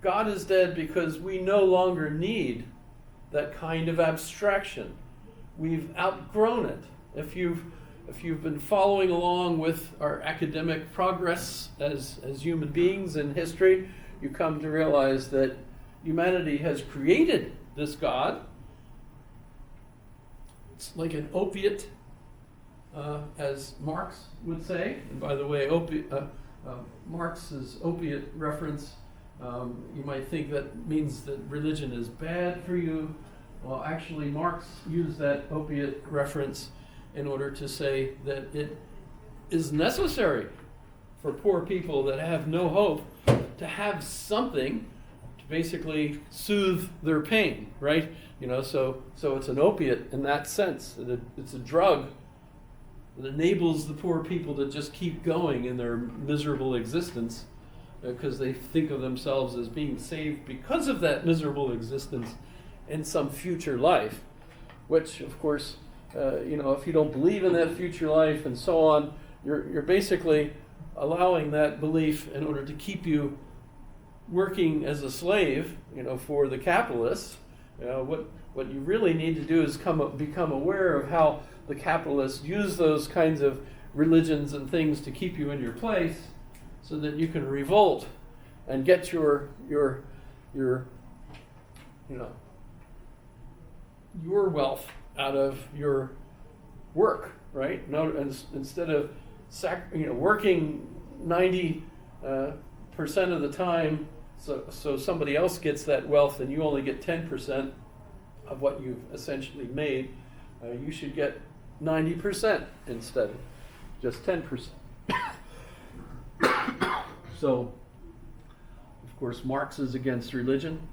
God is dead because we no longer need that kind of abstraction. We've outgrown it. If you've been following along with our academic progress as human beings in history, you come to realize that humanity has created this God. It's like an opiate, as Marx would say. And by the way, Marx's opiate reference, you might think that means that religion is bad for you. Well, actually, Marx used that opiate reference in order to say that it is necessary for poor people that have no hope to have something to basically soothe their pain, right? So it's an opiate in that sense. It's a drug that enables the poor people to just keep going in their miserable existence because they think of themselves as being saved because of that miserable existence in some future life, which, of course, if you don't believe in that future life and so on, you're basically allowing that belief in order to keep you working as a slave, for the capitalists. What you really need to do is become aware of how the capitalists use those kinds of religions and things to keep you in your place, so that you can revolt and get your wealth out of your work, right? No, instead of working 90% of the time, so somebody else gets that wealth and you only get 10% of what you've essentially made. You should get 90% instead of just 10%. So, of course, Marx is against religion.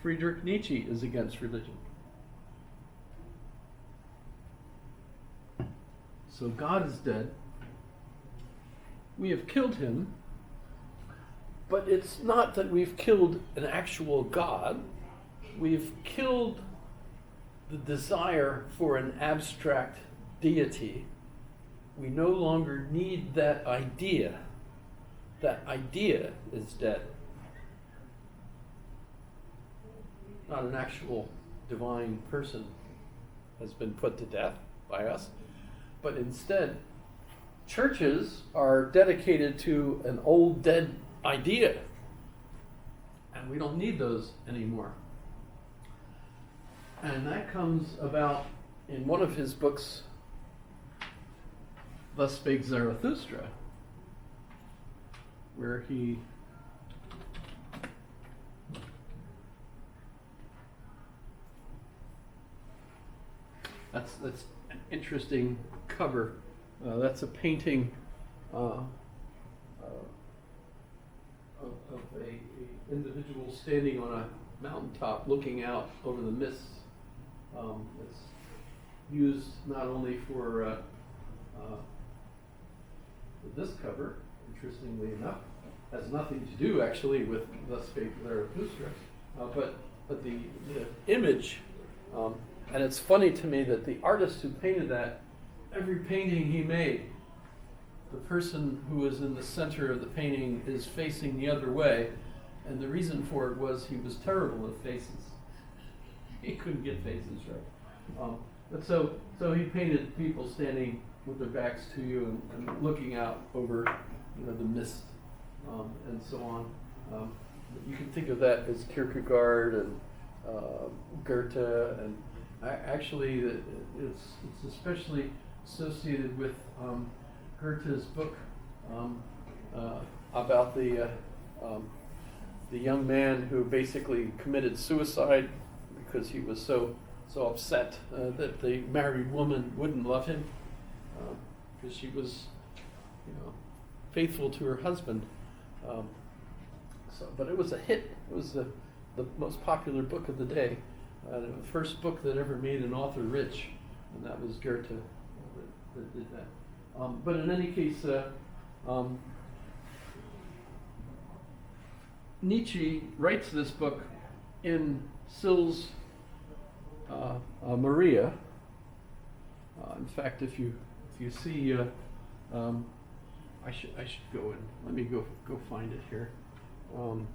Friedrich Nietzsche is against religion. So God is dead. We have killed him, but it's not that we've killed an actual God. We've killed the desire for an abstract deity. We no longer need that idea. That idea is dead. Not an actual divine person has been put to death by us, but instead, churches are dedicated to an old dead idea, and we don't need those anymore. And that comes about in one of his books, Thus Spake Zarathustra, where he that's an interesting cover. That's a painting of a individual standing on a mountaintop looking out over the mists. It's used not only for this cover, interestingly enough, has nothing to do actually with Thus Spake Zarathustra, but the image, and it's funny to me that the artist who painted that, every painting he made, the person who was in the center of the painting is facing the other way, and the reason for it was he was terrible at faces. He couldn't get faces right. But so he painted people standing with their backs to you and looking out over the mist and so on. You can think of that as Kierkegaard and Goethe, and actually it's especially associated with Goethe's book about the young man who basically committed suicide because he was so upset that the married woman wouldn't love him because she was, faithful to her husband. But it was a hit. It was the most popular book of the day. The first book that ever made an author rich, and that was Goethe that did that. But in any case, Nietzsche writes this book in Sils Maria. In fact, if you see, I should go and let me go find it here. Um,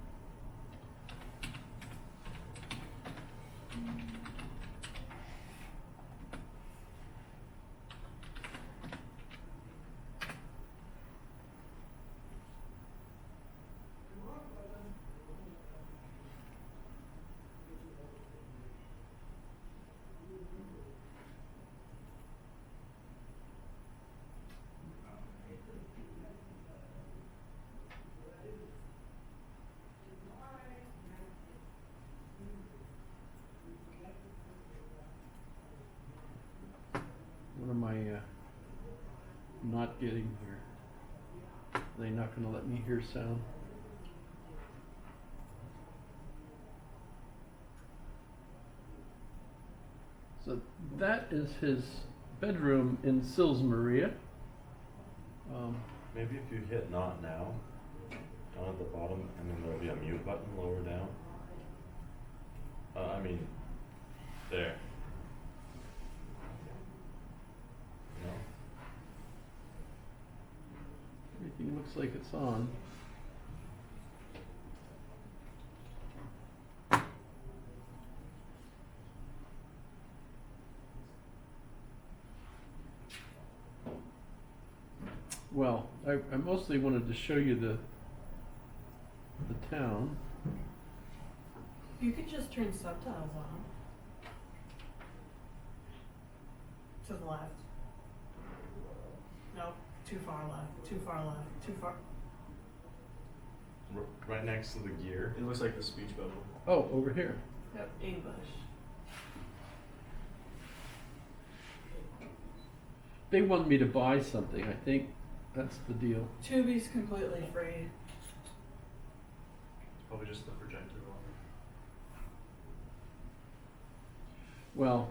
what am I not getting here? Are they not going to let me hear sound? So that is his bedroom in Sils Maria. Maybe if you hit not now, down at the bottom, and then there'll be a mute button lower down. I mean, there. No? Everything looks like it's on. Well, I mostly wanted to show you the town. You could just turn subtitles on. To the left. Nope, too far left, too far left, too far. Right next to the gear. It looks like the speech bubble. Oh, over here. Yep, English. They want me to buy something, I think that's the deal. Tubi's completely free. Probably just the projector one. Well,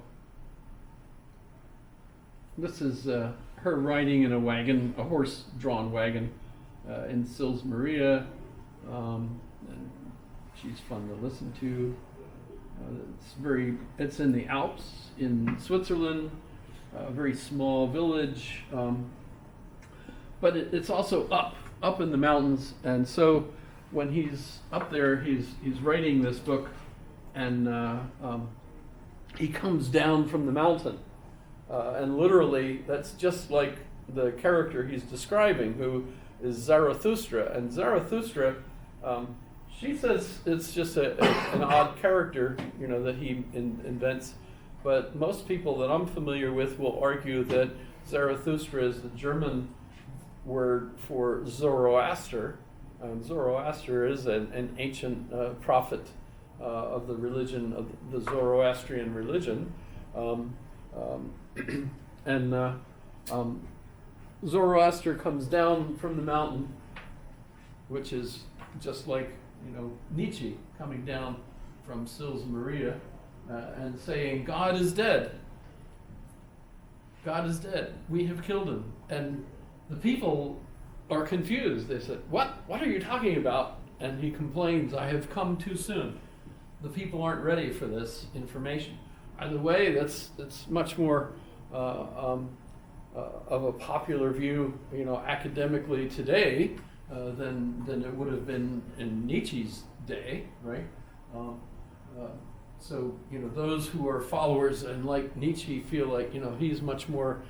this is her riding in a wagon, a horse-drawn wagon, in Sils Maria. And she's fun to listen to. It's in the Alps in Switzerland, a very small village, but it's also up in the mountains. And so when he's up there, he's writing this book, and he comes down from the mountain, and literally that's just like the character he's describing, who is Zarathustra. And Zarathustra, she says it's just an odd character, that he invents. But most people that I'm familiar with will argue that Zarathustra is the German word for Zoroaster. Zoroaster is an ancient prophet of the religion, of the Zoroastrian religion. Zoroaster comes down from the mountain, which is just like, Nietzsche coming down from Sils Maria and saying, God is dead. God is dead. We have killed him. And the people are confused. They said, what are you talking about? And he complains, I have come too soon. The people aren't ready for this information. Either way, that's much more of a popular view, academically today than it would have been in Nietzsche's day, right? So those who are followers and like Nietzsche feel like he's much more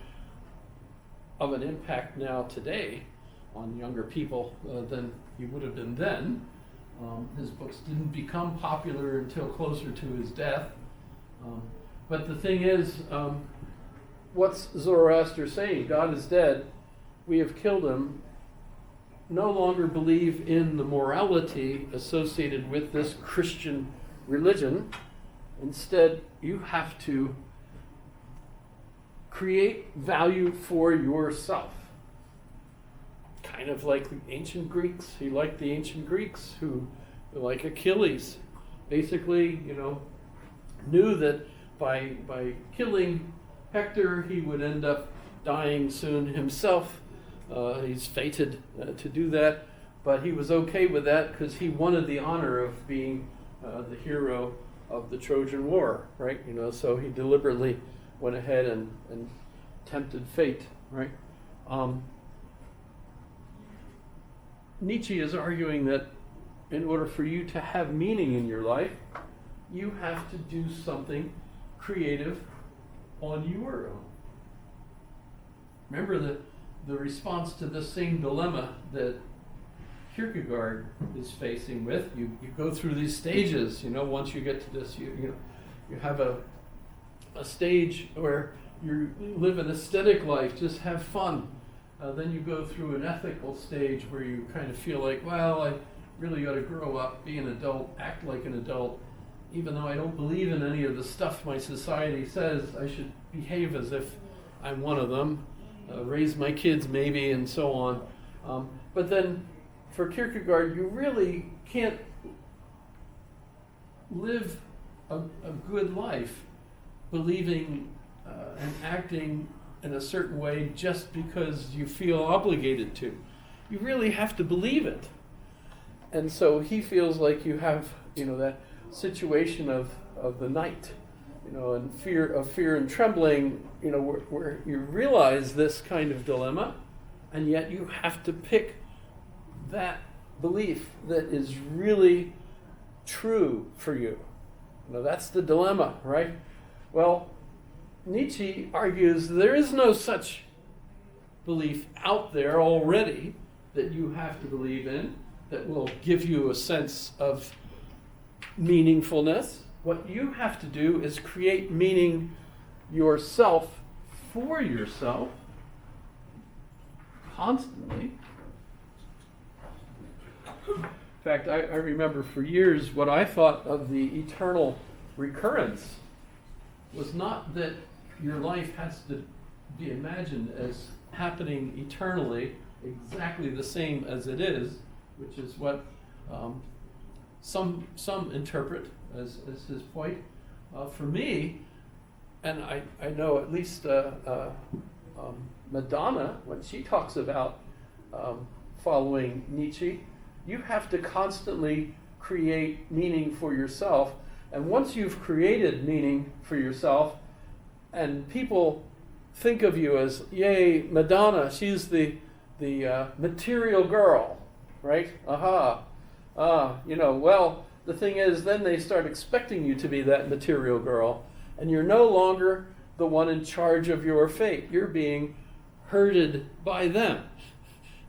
of an impact now today on younger people than he would have been then. His books didn't become popular until closer to his death. But the thing is, what's Zoroaster saying? God is dead. We have killed him. No longer believe in the morality associated with this Christian religion. Instead, you have to create value for yourself. Kind of like the ancient Greeks. He liked the ancient Greeks who, like Achilles, basically, knew that by killing Hector, he would end up dying soon himself. He's fated to do that, but he was okay with that because he wanted the honor of being the hero of the Trojan War, right? So he deliberately went ahead and tempted fate, right? Nietzsche is arguing that in order for you to have meaning in your life, you have to do something creative on your own. Remember the response to this same dilemma that Kierkegaard is facing with. You go through these stages, once you get to this, you have a stage where you live an aesthetic life, just have fun. Then you go through an ethical stage where you kind of feel like, well, I really got to grow up, be an adult, act like an adult. Even though I don't believe in any of the stuff my society says, I should behave as if I'm one of them, raise my kids maybe, and so on. But then for Kierkegaard, you really can't live a good life believing and acting in a certain way just because you feel obligated to. You really have to believe it. And so he feels like you have, that situation of the night, and fear and trembling, where you realize this kind of dilemma, and yet you have to pick that belief that is really true for you. That's the dilemma, right? Well, Nietzsche argues there is no such belief out there already that you have to believe in that will give you a sense of meaningfulness. What you have to do is create meaning yourself for yourself constantly. In fact, I remember for years what I thought of the eternal recurrence was not that your life has to be imagined as happening eternally, exactly the same as it is, which is what some interpret as his point. For me, and I know at least Madonna, when she talks about following Nietzsche, you have to constantly create meaning for yourself. And once you've created meaning for yourself, and people think of you as, yay, Madonna, she's the material girl, right? Well, the thing is, then they start expecting you to be that material girl, and you're no longer the one in charge of your fate. You're being herded by them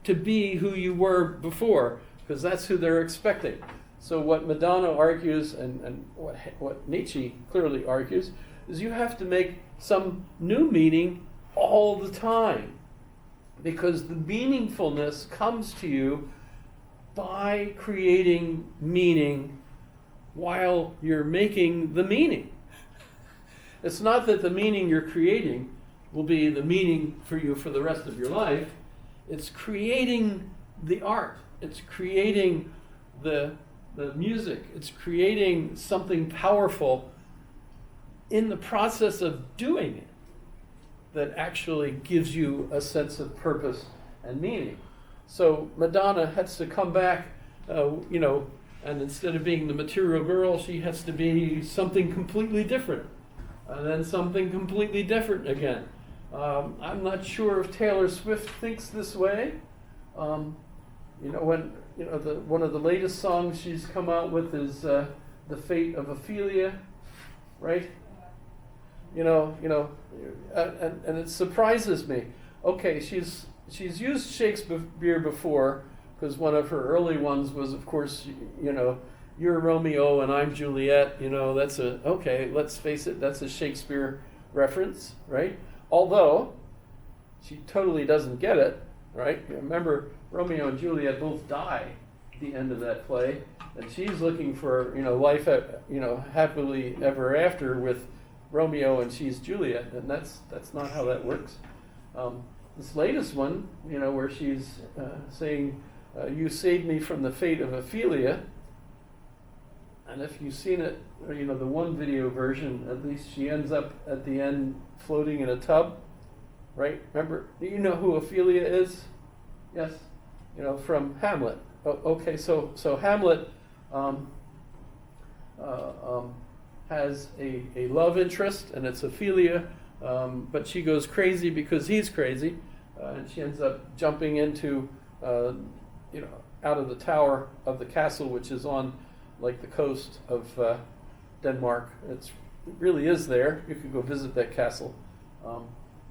to be who you were before, because that's who they're expecting. So what Madonna argues, and what Nietzsche clearly argues, is you have to make some new meaning all the time, because the meaningfulness comes to you by creating meaning while you're making the meaning. It's not that the meaning you're creating will be the meaning for you for the rest of your life. It's creating the art. It's creating the music. It's creating something powerful in the process of doing it that actually gives you a sense of purpose and meaning. So Madonna has to come back, and instead of being the material girl, she has to be something completely different, and then something completely different again. I'm not sure if Taylor Swift thinks this way. One of the latest songs she's come out with is "The Fate of Ophelia," right? And it surprises me. Okay, she's used Shakespeare before, because one of her early ones was, of course, you're Romeo and I'm Juliet. That's let's face it, that's a Shakespeare reference, right? Although she totally doesn't get it, right? Remember, Romeo and Juliet both die at the end of that play, and she's looking for life, happily ever after with Romeo, and she's Juliet, and that's not how that works. This latest one, where she's saying, "You saved me from the fate of Ophelia," and if you've seen it, the one video version, at least she ends up at the end floating in a tub, right? Remember, do you know who Ophelia is? Yes, from Hamlet. Okay, so Hamlet has a love interest, and it's Ophelia, but she goes crazy because he's crazy, and she ends up jumping into out of the tower of the castle, which is on like the coast of Denmark. It really is there. You could go visit that castle.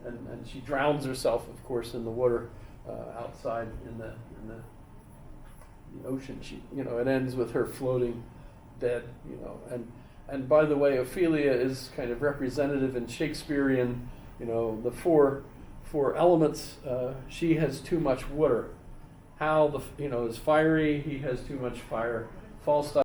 And she drowns herself, of course, in the water outside in the ocean. She, it ends with her floating dead. And by the way, Ophelia is kind of representative in Shakespearean. The four elements. She has too much water. Hal, is fiery. He has too much fire. Falstaff